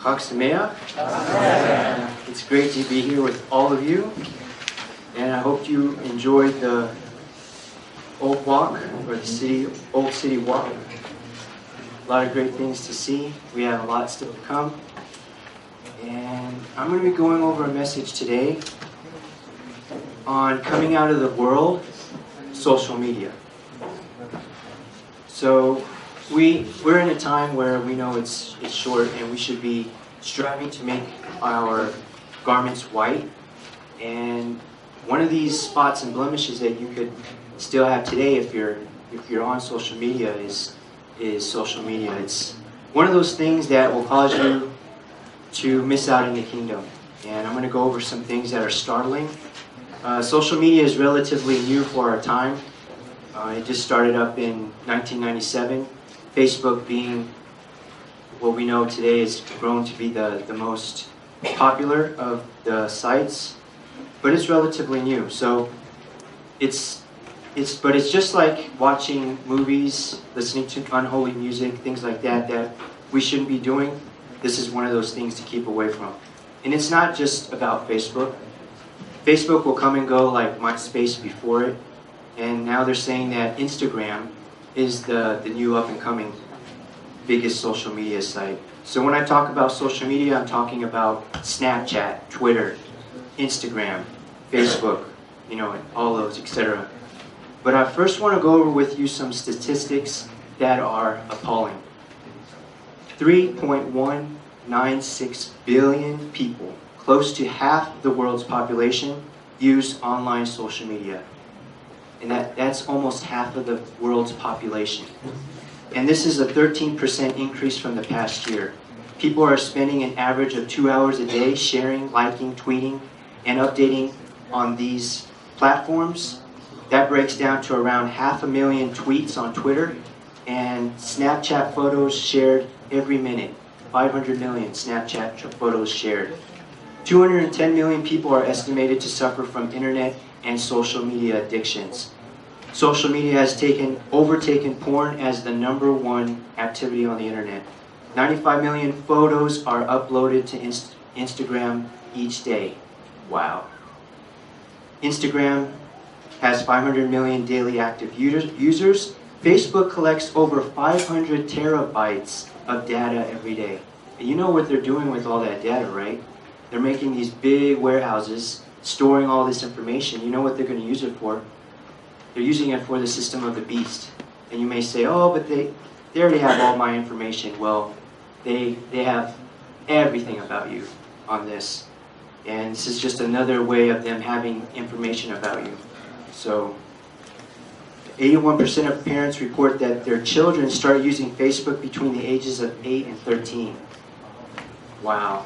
Chag Sameach. It's great to be here with all of you, and I hope you enjoyed the Old Walk, or the Old City Walk. A lot of great things to see. We have a lot still to come. And I'm going to be going over a message today on coming out of the world, social media. So we're in a time where we know it's short, and we should be striving to make our garments white. And one of these spots and blemishes that you could still have today if you're on social media is social media. It's one of those things that will cause you to miss out in the kingdom. And I'm going to go over some things that are startling. Social media is relatively new for our time. It just started up in 1997. Facebook being what we know today is grown to be the most popular of the sites, but it's relatively new. So it's just like watching movies, listening to unholy music, things like that we shouldn't be doing. This is one of those things to keep away from. And it's not just about Facebook. Facebook will come and go like MySpace before it, and now they're saying that Instagram is the new up-and-coming biggest social media site. So when I talk about social media, I'm talking about Snapchat, Twitter, Instagram, Facebook, all those, etc. But I first want to go over with you some statistics that are appalling. 3.196 billion people, close to half the world's population, use online social media. And that's almost half of the world's population. And this is a 13% increase from the past year. People are spending an average of 2 hours a day sharing, liking, tweeting, and updating on these platforms. That breaks down to around 500,000 tweets on Twitter, and Snapchat photos shared every minute. 500 million Snapchat photos shared. 210 million people are estimated to suffer from internet and social media addictions. Social media has overtaken porn as the #1 activity on the internet. 95 million photos are uploaded to Instagram each day. Wow. Instagram has 500 million daily active users. Facebook collects over 500 terabytes of data every day. And you know what they're doing with all that data, right? They're making these big warehouses, storing all this information. You know what they're going to use it for? They're using it for the system of the beast. And you may say, oh, but they already have all my information. Well, they have everything about you on this. And this is just another way of them having information about you. So 81% of parents report that their children start using Facebook between the ages of 8 and 13. Wow.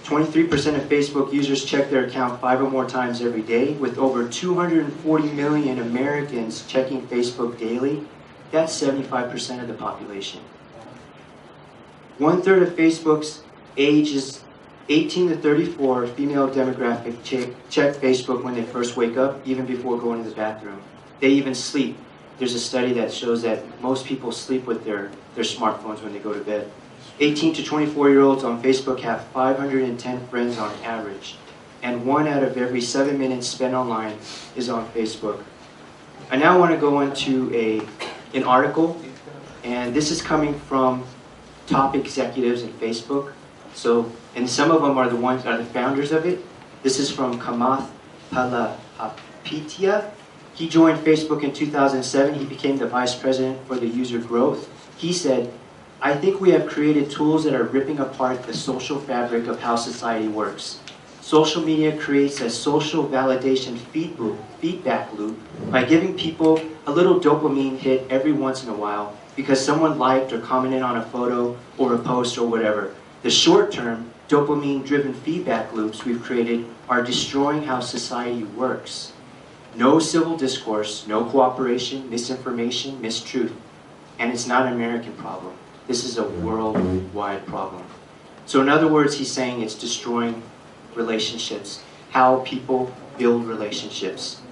23% of Facebook users check their account 5 or more times every day, with over 240 million Americans checking Facebook daily. That's 75% of the population. 1/3 of Facebook's ages 18 to 34 female demographic check Facebook when they first wake up, even before going to the bathroom. They even sleep. There's a study that shows that most people sleep with their smartphones when they go to bed. 18 to 24-year-olds on Facebook have 510 friends on average, and 1 out of every 7 minutes spent online is on Facebook. I now want to go into an article, and this is coming from top executives in Facebook. So, and some of them are the founders of it. This is from Kamath Palihapitiya. He joined Facebook in 2007. He became the vice president for the user growth. He said, I think we have created tools that are ripping apart the social fabric of how society works. Social media creates a social validation feedback loop by giving people a little dopamine hit every once in a while because someone liked or commented on a photo or a post or whatever. The short-term, dopamine-driven feedback loops we've created are destroying how society works. No civil discourse, no cooperation, misinformation, mistruth. And it's not an American problem. This is a worldwide problem. So in other words, he's saying it's destroying relationships, how people build relationships.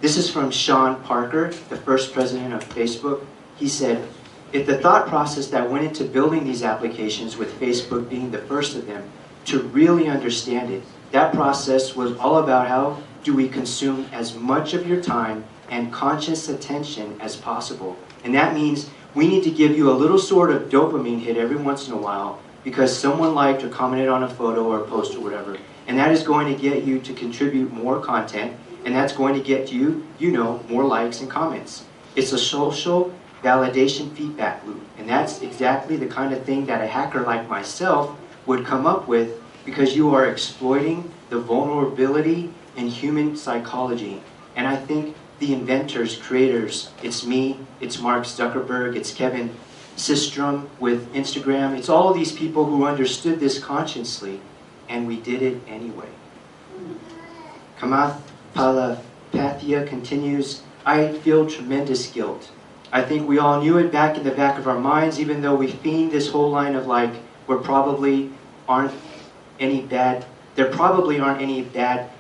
This is from Sean Parker, the first president of Facebook. He said, if the thought process that went into building these applications, with Facebook being the first of them, to really understand it, that process was all about how do we consume as much of your time and conscious attention as possible. And that means we need to give you a little sort of dopamine hit every once in a while because someone liked or commented on a photo or a post or whatever. And that is going to get you to contribute more content, and that's going to get you, more likes and comments. It's a social validation feedback loop. And that's exactly the kind of thing that a hacker like myself would come up with, because you are exploiting the vulnerability in human psychology. And I think the inventors, creators, it's me, it's Mark Zuckerberg, it's Kevin Systrom with Instagram, it's all of these people who understood this consciously, and we did it anyway. Kamath Palihapitiya continues, I feel tremendous guilt. I think we all knew it back in the back of our minds, even though we fiend this whole line of like, there probably aren't any bad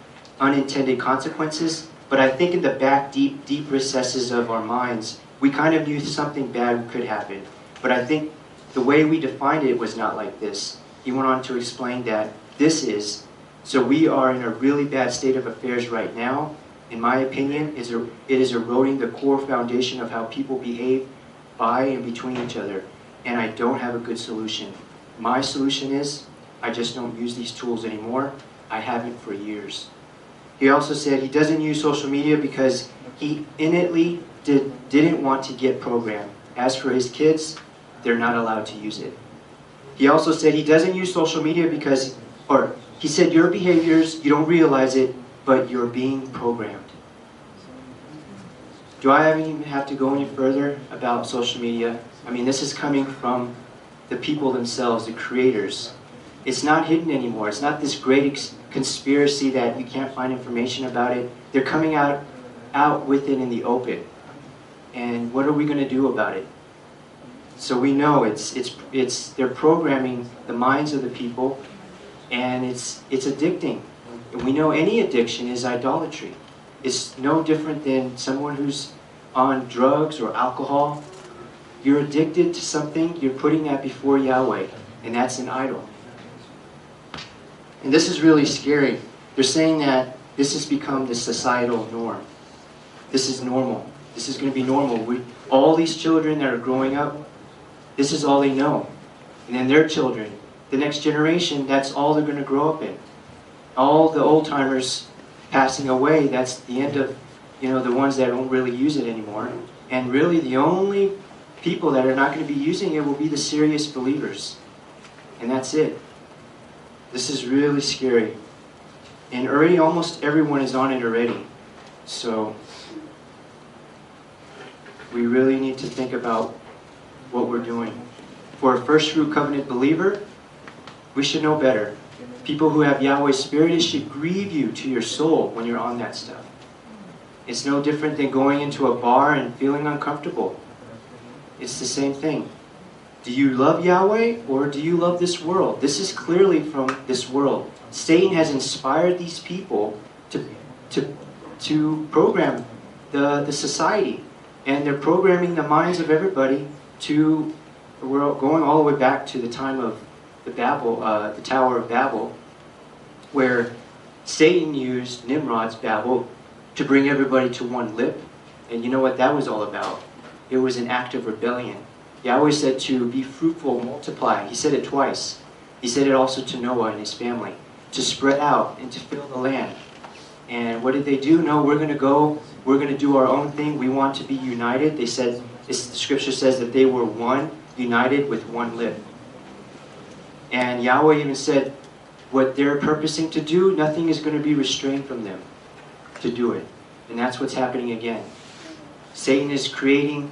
unintended consequences, but I think in the back deep recesses of our minds, we kind of knew something bad could happen. But I think the way we defined it was not like this. He went on to explain that so we are in a really bad state of affairs right now. In my opinion, it is eroding the core foundation of how people behave by and between each other. And I don't have a good solution. My solution is, I just don't use these tools anymore. I haven't for years. He also said he doesn't use social media because he innately didn't want to get programmed. As for his kids, they're not allowed to use it. He also said he doesn't use social media because, he said your behaviors, you don't realize it, but you're being programmed. Do I even have to go any further about social media? I mean, this is coming from the people themselves, the creators. It's not hidden anymore. It's not this great conspiracy that you can't find information about it. They're coming out with it in the open. And what are we going to do about it? So we know they're programming the minds of the people, and it's addicting. And we know any addiction is idolatry. It's no different than someone who's on drugs or alcohol. You're addicted to something, you're putting that before Yahweh, and that's an idol. And this is really scary. They're saying that this has become the societal norm. This is normal. This is going to be normal. All these children that are growing up, this is all they know. And then their children, the next generation, that's all they're going to grow up in. All the old-timers passing away, that's the end of, the ones that don't really use it anymore. And really the only people that are not going to be using it will be the serious believers. And that's it. This is really scary. And already almost everyone is on it already. So we really need to think about what we're doing. For a first fruit covenant believer, we should know better. People who have Yahweh's Spirit, it should grieve you to your soul when you're on that stuff. It's no different than going into a bar and feeling uncomfortable. It's the same thing. Do you love Yahweh or do you love this world? This is clearly from this world. Satan has inspired these people to program the society. And they're programming the minds of everybody to, we're going all the way back to the time of the Tower of Babel, where Satan used Nimrod's Babel to bring everybody to one lip. And you know what that was all about? It was an act of rebellion. Yahweh said to be fruitful, multiply. He said it twice. He said it also to Noah and his family, to spread out and to fill the land. And what did they do? No, we're going to do our own thing. We want to be united. They said, the scripture says that they were one, united with one lip. And Yahweh even said, what they're purposing to do, nothing is going to be restrained from them to do it. And that's what's happening again. Satan is creating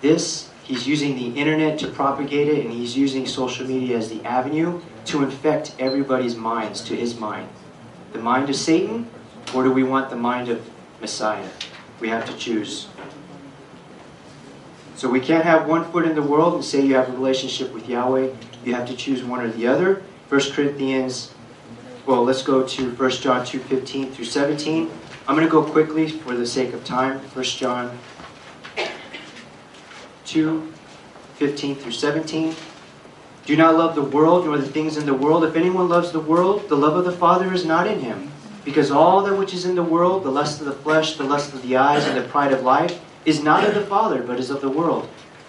this. He's using the internet to propagate it, and he's using social media as the avenue to infect everybody's minds to his mind. The mind of Satan, or do we want the mind of Messiah? We have to choose. So we can't have one foot in the world and say you have a relationship with Yahweh. You have to choose one or the other. 1 Corinthians, well, let's go to 1 John 2:15 through 17. I'm going to go quickly for the sake of time. 1 John 2, 15 through 17. Do not love the world nor the things in the world. If anyone loves the world, the love of the Father is not in him. Because all that which is in the world, the lust of the flesh, the lust of the eyes, and the pride of life, is not of the Father, but is of the world.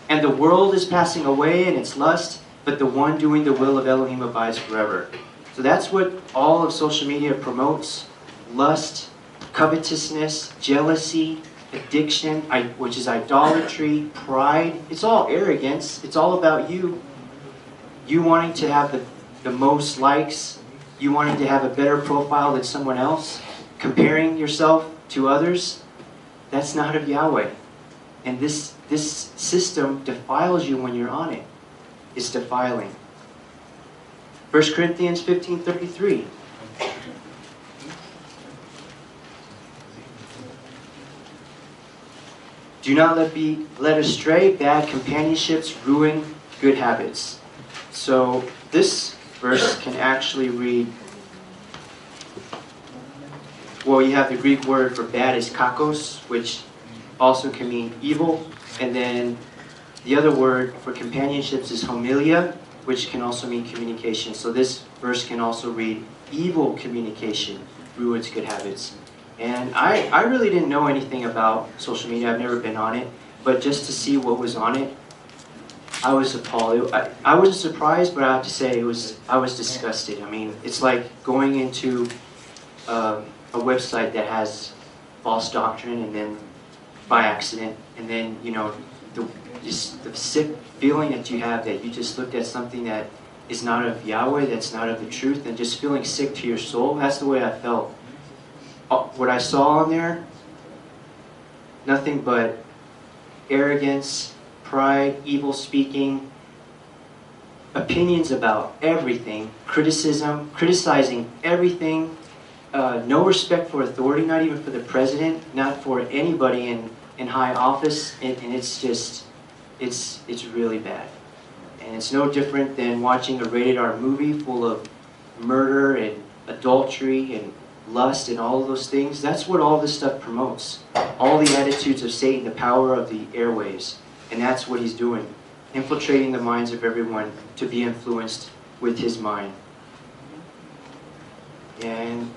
And the world is passing away in its lust, but the one doing the will of Elohim abides forever. So that's what all of social media promotes. Lust, covetousness, jealousy, addiction, which is idolatry, pride. It's all arrogance. It's all about you. You wanting to have the most likes, you wanting to have a better profile than someone else, comparing yourself to others. That's not of Yahweh. And this system defiles you when you're on it. It's defiling. 1 Corinthians 15:33. Do not be led astray. Bad companionships ruin good habits. So this verse can actually read, well, you have the Greek word for bad is kakos, which also can mean evil. And then the other word for companionships is homilia, which can also mean communication. So this verse can also read, evil communication ruins good habits. And I really didn't know anything about social media. I've never been on it. But just to see what was on it, I was appalled. I wasn't surprised, but I have to say I was disgusted. I mean, it's like going into a website that has false doctrine, and then by accident, and then, you know, the sick feeling that you have that you just looked at something that is not of Yahweh, that's not of the truth, and just feeling sick to your soul. That's the way I felt. What I saw on there, nothing but arrogance, pride, evil speaking, opinions about everything, criticizing everything, no respect for authority, not even for the president, not for anybody in high office, and it's just, it's really bad. And it's no different than watching a rated R movie full of murder and adultery and lust and all of those things. That's what all this stuff promotes. All the attitudes of Satan, the power of the airwaves. And that's what he's doing, infiltrating the minds of everyone to be influenced with his mind. And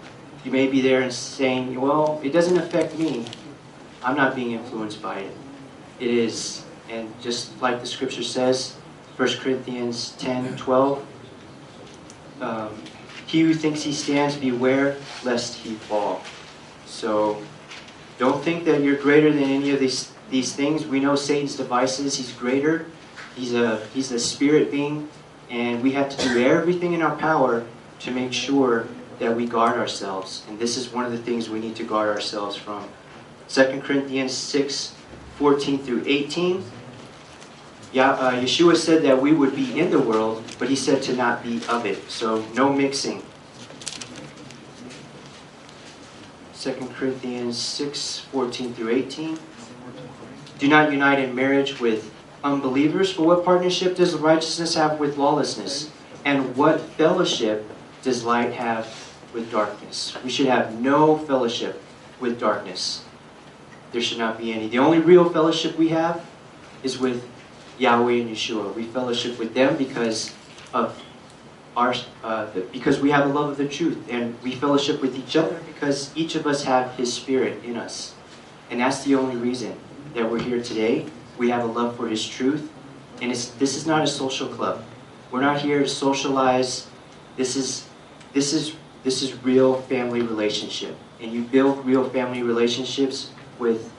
you may be there and saying, well, it doesn't affect me. I'm not being influenced by it. It is. And just like the scripture says, 1 Corinthians 10:12, he who thinks he stands, beware lest he fall. So don't think that you're greater than any of these things. We know Satan's devices. He's greater. He's a spirit being, and we have to do everything in our power to make sure that we guard ourselves. And this is one of the things we need to guard ourselves from. 2 Corinthians 6:14 through 18. Yeshua said that we would be in the world, but he said to not be of it. So no mixing. 2 Corinthians 6:14 through 18. Do not unite in marriage with unbelievers, for what partnership does righteousness have with lawlessness? And what fellowship does light have with darkness? We should have no fellowship with darkness. There should not be any. The only real fellowship we have is with Yahweh and Yeshua. We fellowship with them because of because we have the love of the truth, and we fellowship with each other because each of us have His Spirit in us, and that's the only reason that we're here today. We have a love for His truth, and this is not a social club. We're not here to socialize. This is real family relationship, and you build real family relationships with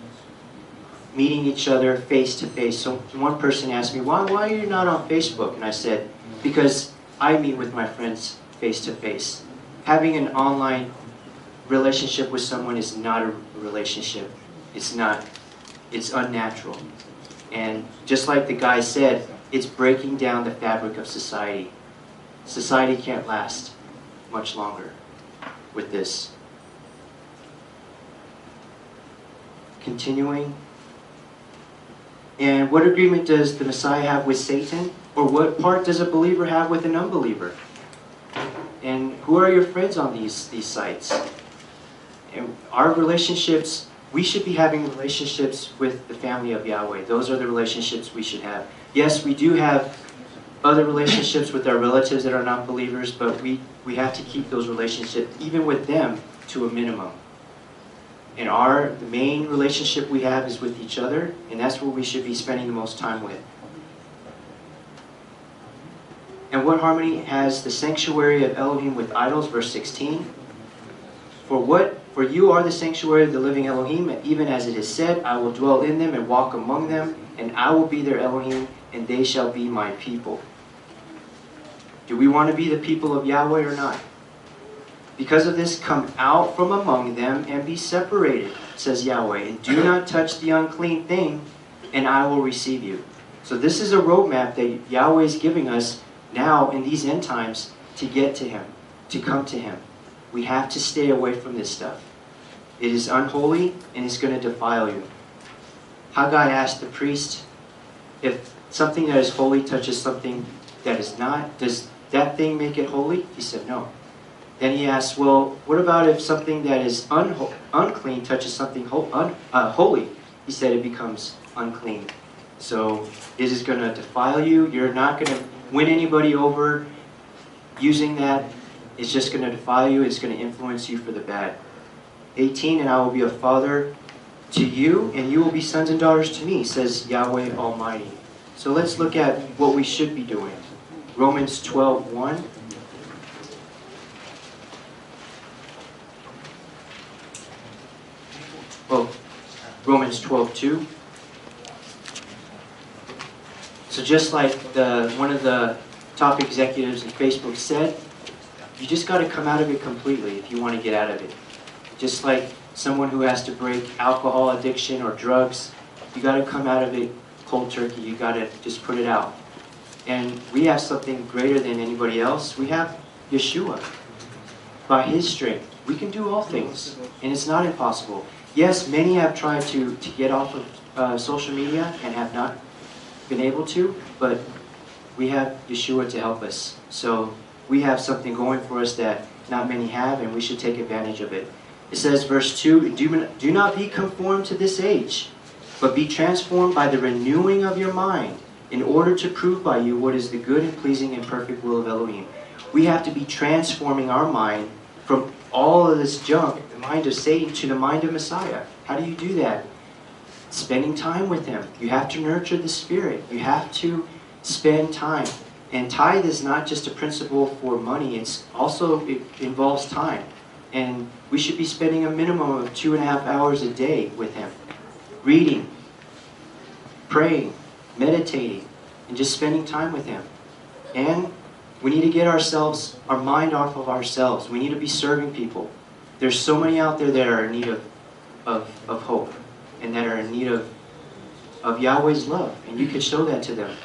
meeting each other face to face. So one person asked me, why are you not on Facebook? And I said, because I meet with my friends face to face. Having an online relationship with someone is not a relationship. It's not. It's unnatural. And just like the guy said, it's breaking down the fabric of society. Society can't last much longer with this. Continuing. And what agreement does the Messiah have with Satan? Or what part does a believer have with an unbeliever? And who are your friends on these sites? And our relationships, we should be having relationships with the family of Yahweh. Those are the relationships we should have. Yes, we do have other relationships with our relatives that are not believers, but we have to keep those relationships, even with them, to a minimum. And the main relationship we have is with each other, and that's what we should be spending the most time with. And what harmony has the sanctuary of Elohim with idols? Verse 16. For you are the sanctuary of the living Elohim, even as it is said, I will dwell in them and walk among them, and I will be their Elohim, and they shall be my people. Do we want to be the people of Yahweh or not? Because of this, come out from among them and be separated, says Yahweh, and do not touch the unclean thing, and I will receive you. So this is a roadmap that Yahweh is giving us now in these end times to get to Him, to come to Him. We have to stay away from this stuff. It is unholy and it's going to defile you. Haggai asked the priest, if something that is holy touches something that is not, does that thing make it holy? He said no. Then he asked, well, what about if something that is unclean touches something holy? He said it becomes unclean. So it is going to defile you. You're not going to win anybody over using that. It's just going to defile you. It's going to influence you for the bad. 18, and I will be a father to you, and you will be sons and daughters to me, says Yahweh Almighty. So let's look at what we should be doing. Romans 12:1. Well, Romans 12:2. So just like one of the top executives at Facebook said, you just got to come out of it completely if you want to get out of it. Just like someone who has to break alcohol addiction or drugs, you got to come out of it cold turkey. You got to just put it out. And we have something greater than anybody else. We have Yeshua. By His strength, we can do all things, and it's not impossible. Yes, many have tried to get off of social media and have not been able to, but we have Yeshua to help us. So we have something going for us that not many have, and we should take advantage of it. It says, verse 2, do not be conformed to this age, but be transformed by the renewing of your mind, in order to prove by you what is the good and pleasing and perfect will of Elohim. We have to be transforming our mind from all of this junk, the mind of Satan, to the mind of Messiah. How do you do that? Spending time with Him. You have to nurture the Spirit. You have to spend time. And tithe is not just a principle for money. It involves time. And we should be spending a minimum of 2.5 hours a day with Him. Reading, praying, meditating, and just spending time with Him. And we need to get our mind off of ourselves. We need to be serving people. There's so many out there that are in need of hope, and that are in need of Yahweh's love. And you can show that to them.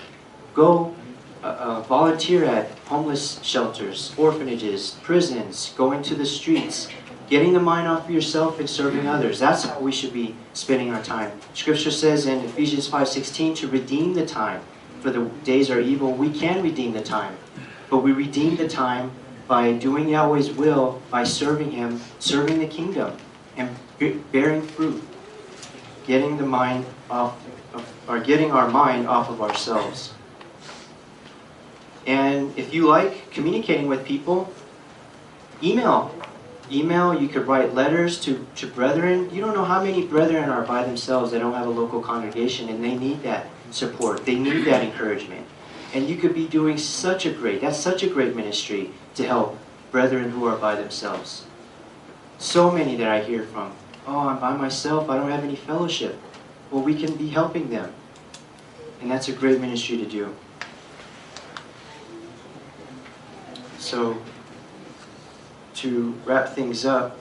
Go volunteer at homeless shelters, orphanages, prisons, going to the streets, getting the mind off of yourself and serving others. That's how we should be spending our time. Scripture says in Ephesians 5:16 to redeem the time, for the days are evil. We can redeem the time, but we redeem the time by doing Yahweh's will, by serving Him, serving the kingdom, and bearing fruit, getting our mind off of ourselves. And if you like communicating with people, email. You could write letters to brethren. You don't know how many brethren are by themselves that don't have a local congregation, and they need that support. They need that encouragement. And you could be doing that's such a great ministry to help brethren who are by themselves. So many that I hear from, oh, I'm by myself, I don't have any fellowship. Well, we can be helping them. And that's a great ministry to do. So, to wrap things up,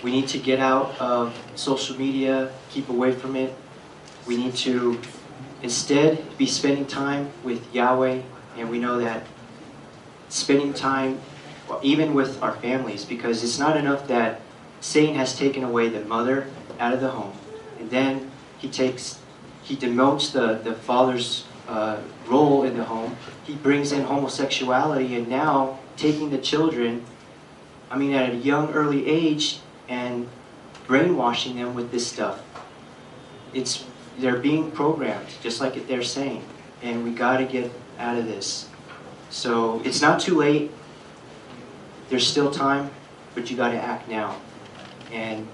we need to get out of social media, keep away from it. We need to instead be spending time with Yahweh, and we know that spending time even with our families, because it's not enough that Satan has taken away the mother out of the home, and then he demotes the father's role in the home. He brings in homosexuality, and now taking the children, at a young, early age, and brainwashing them with this stuff. It's they're being programmed, just like they're saying. And we got to get out of this. So it's not too late. There's still time, but you got to act now. And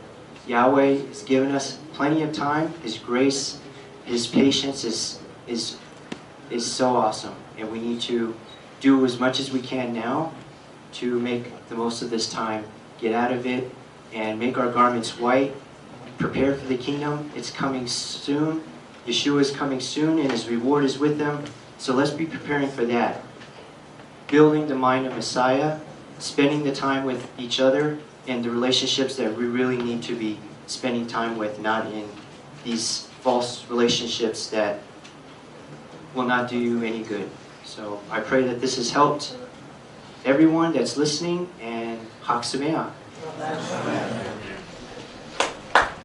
Yahweh has given us plenty of time. His grace, His patience is so awesome. And we need to do as much as we can now to make the most of this time, get out of it, and make our garments white, prepare for the kingdom. It's coming soon. Yeshua is coming soon, and His reward is with them. So let's be preparing for that. Building the mind of Messiah, spending the time with each other, and the relationships that we really need to be spending time with, not in these false relationships that will not do you any good. So I pray that this has helped everyone that's listening, and Chag Sameach.